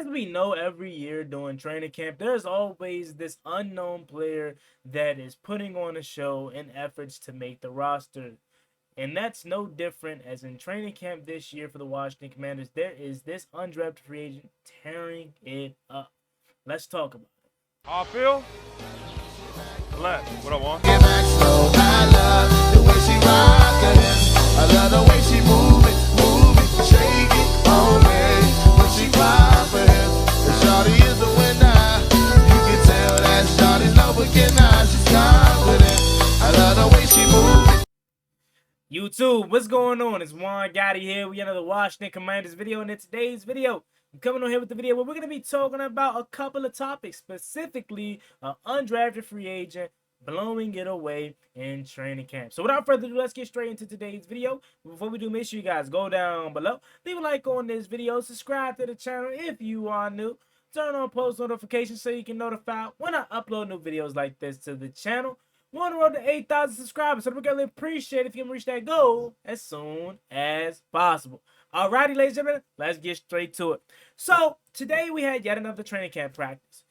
as we know, every year during training camp, there's always this unknown player that is putting on a show in efforts to make the roster. And that's no different as in training camp this year for the Washington Commanders. There is this undrafted free agent tearing it up. Let's talk about it. Off field. Left. What I want. Get back slow. I love the way she rockin' it. I love the way she move it, shake it on me. When she cry for him, the shawty is the winner. You can tell that shawty's no beginner. She's confident. I love the way she move it. YouTube, what's going on? It's Juan Gotti here. We another Washington Commanders video, and in today's video, I'm coming on here with the video where we're going to be talking about a couple of topics, specifically an undrafted free agent blowing it away in training camp. So without further ado, let's get straight into today's video. Before we do, make sure you guys go down below, leave a like on this video, subscribe to the channel if you are new, turn on post notifications so you can notify when I upload new videos like this to the channel. We're on the road to 8,000 subscribers, so we're going to appreciate it if you can reach that goal as soon as possible. Alrighty, ladies and gentlemen, let's get straight to it. So, today we had yet another training camp practice.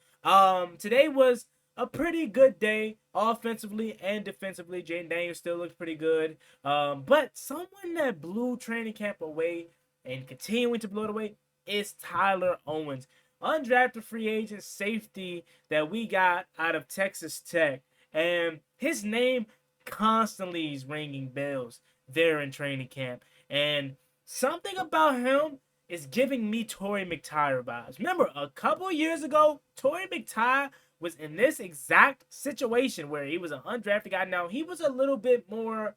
Today was a pretty good day, offensively and defensively. Jaden Daniels still looks pretty good. But someone that blew training camp away and continuing to blow it away is Tyler Owens. Undrafted free agent safety that we got out of Texas Tech. And his name constantly is ringing bells there in training camp. And something about him is giving me Torrey McTyer vibes. Remember, a couple years ago, Torrey McTyer was in this exact situation where he was an undrafted guy. Now, he was a little bit more,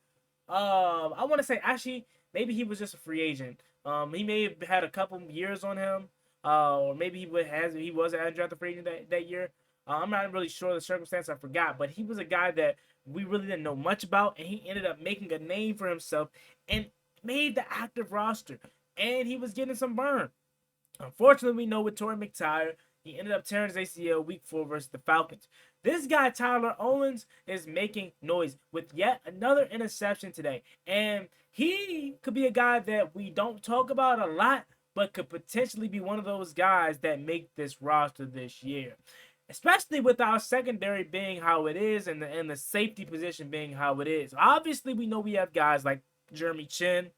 I want to say, actually, maybe he was just a free agent. He may have had a couple years on him, or maybe he was an undrafted free agent that year. I'm not really sure the circumstance, I forgot, but he was a guy that we really didn't know much about, and he ended up making a name for himself and made the active roster, and he was getting some burn. Unfortunately, we know with Torrey McTyer, he ended up tearing his ACL week 4 versus the Falcons. This guy, Tyler Owens, is making noise with yet another interception today, and he could be a guy that we don't talk about a lot, but could potentially be one of those guys that make this roster this year. Especially with our secondary being how it is and the safety position being how it is. Obviously, we know we have guys like Jeremy Chin.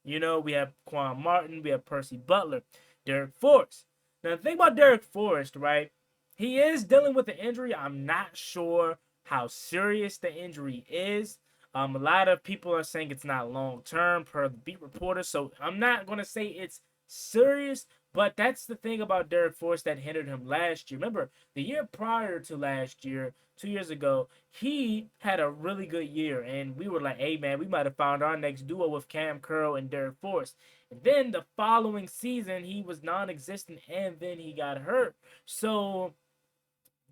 You know, we have Quan Martin. We have Percy Butler. Derek Forrest. Now, the thing about Derek Forrest, right? He is dealing with an injury. I'm not sure how serious the injury is. A lot of people are saying it's not long-term per the beat reporter. So, I'm not going to say it's serious. But that's the thing about Derek Forrest that hindered him last year. Remember, the year prior to last year, 2 years ago, he had a really good year. And we were like, hey, man, we might have found our next duo with Cam Curl and Derek Forrest. And then the following season, he was non-existent, and then he got hurt. So,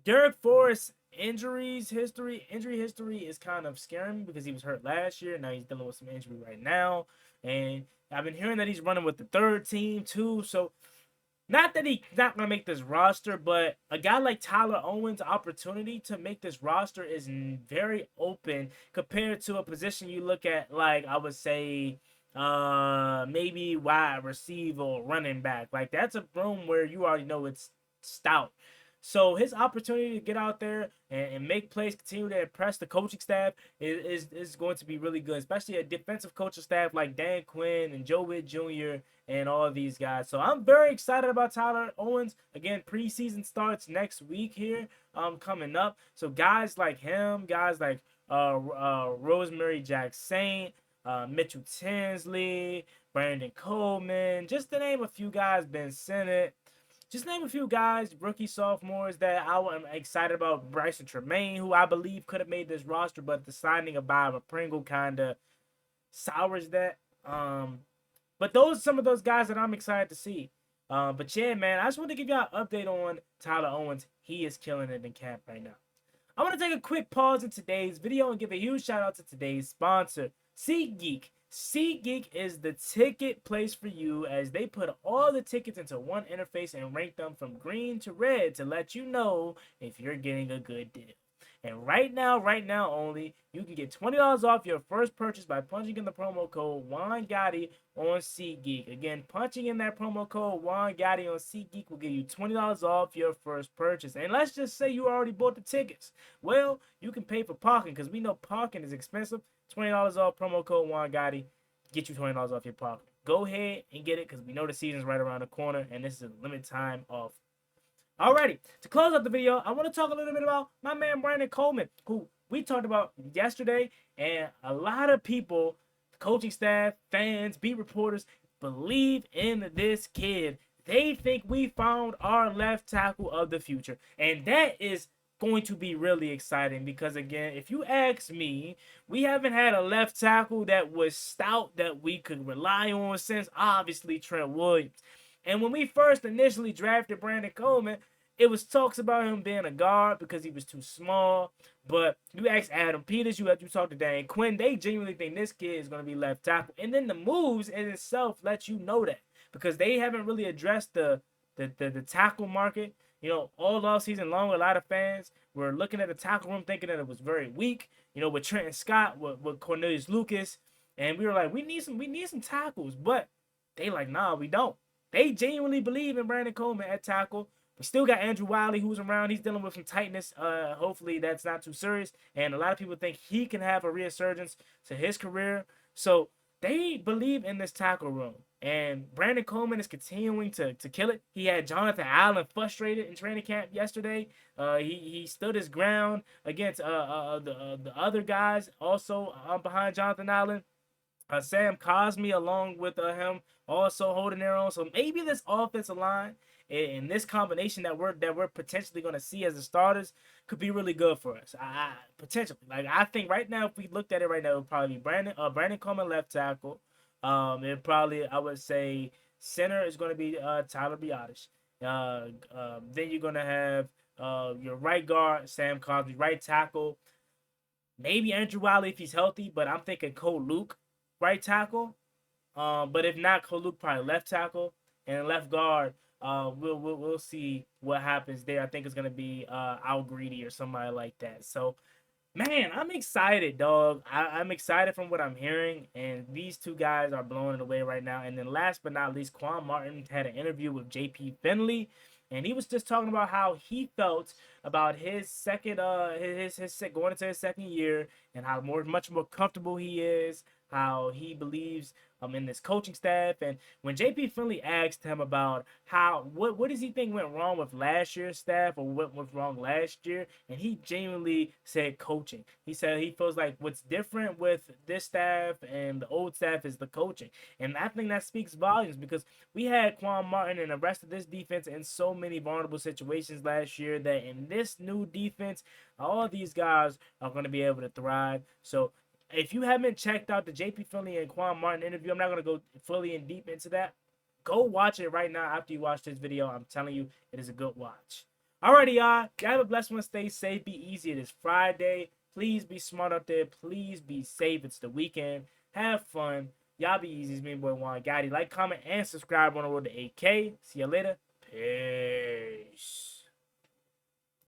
Derek Forrest's injury history is kind of scaring me because he was hurt last year. Now he's dealing with some injury right now. And I've been hearing that he's running with the third team, too. So, not that he's not going to make this roster, but a guy like Tyler Owens' opportunity to make this roster is very open compared to a position you look at, like, I would say, maybe wide receiver or running back. Like, that's a room where you already know it's stout. So his opportunity to get out there and make plays, continue to impress the coaching staff is going to be really good, especially a defensive coaching staff like Dan Quinn and Joe Witt Jr. and all of these guys. So I'm very excited about Tyler Owens. Again, preseason starts next week here, coming up. So guys like him, guys like Rosemary Jackson, Mitchell Tinsley, Brandon Coleman, just to name a few guys, Ben Sinnott. Just name a few guys, rookie sophomores that I'm excited about. Bryson Tremaine, who I believe could have made this roster, but the signing of Byron Pringle kind of sours that. But those are some of those guys that I'm excited to see. But yeah, man, I just want to give y'all an update on Tyler Owens. He is killing it in camp right now. I want to take a quick pause in today's video and give a huge shout out to today's sponsor, SeatGeek. SeatGeek is the ticket place for you as they put all the tickets into one interface and rank them from green to red to let you know if you're getting a good deal. And right now only, you can get $20 off your first purchase by punching in the promo code Juan Gotti on SeatGeek. Again, punching in that promo code Juan Gotti on SeatGeek will give you $20 off your first purchase. And let's just say you already bought the tickets. Well, you can pay for parking because we know parking is expensive. $20 off promo code Juan Gotti. Get you $20 off your parking. Go ahead and get it because we know the season's right around the corner and this is a limited time offer. Alrighty, to close out the video, I want to talk a little bit about my man Brandon Coleman, who we talked about yesterday, and a lot of people, coaching staff, fans, beat reporters, believe in this kid. They think we found our left tackle of the future, and that is going to be really exciting because, again, if you ask me, we haven't had a left tackle that was stout that we could rely on since, obviously, Trent Williams. And when we first initially drafted Brandon Coleman, it was talks about him being a guard because he was too small. But you ask Adam Peters, you talk to Dan Quinn, they genuinely think this kid is going to be left tackle. And then the moves in itself let you know that because they haven't really addressed the tackle market. You know, all offseason long, a lot of fans were looking at the tackle room thinking that it was very weak. You know, with Trenton Scott, with Cornelius Lucas, and we were like, we need some tackles. But they like, nah, we don't. They genuinely believe in Brandon Coleman at tackle. We still got Andrew Wiley who's around. He's dealing with some tightness. Hopefully that's not too serious. And a lot of people think he can have a resurgence to his career. So they believe in this tackle room. And Brandon Coleman is continuing to kill it. He had Jonathan Allen frustrated in training camp yesterday. He stood his ground against the other guys also behind Jonathan Allen. Sam Cosmi along with him also holding their own. So maybe this offensive line and this combination that we're potentially going to see as the starters could be really good for us. Potentially, like I think right now, if we looked at it right now, it would probably be Brandon Coleman left tackle. It probably I would say center is going to be Tyler Biotish. Then you're going to have your right guard Sam Cosmi, right tackle. Maybe Andrew Wiley if he's healthy, but I'm thinking Cole Luke right tackle. But if not, Cole Luke probably left tackle and left guard. We'll see what happens there. I think it's gonna be Al Greedy or somebody like that. So, man, I'm excited, dog. I'm excited from what I'm hearing, and these two guys are blowing it away right now. And then last but not least, Quan Martin had an interview with JP Finley, and he was just talking about how he felt about his second going into his second year and how much more comfortable he is, how he believes in this coaching staff. And when JP Finley asked him about what does he think went wrong with last year's staff or what went wrong last year, and he genuinely said coaching. He said he feels like what's different with this staff and the old staff is the coaching. And I think that speaks volumes because we had Quan Martin and the rest of this defense in so many vulnerable situations last year that in this new defense, all these guys are going to be able to thrive. So if you haven't checked out the JP Finley and Quan Martin interview, I'm not going to go fully in deep into that. Go watch it right now after you watch this video. I'm telling you, it is a good watch. Alrighty, y'all. Y'all have a blessed one. Stay safe. Be easy. It is Friday. Please be smart out there. Please be safe. It's the weekend. Have fun. Y'all be easy. It's me, boy, Juan Gotti. Like, comment, and subscribe on the road to 8K. See you later. Peace.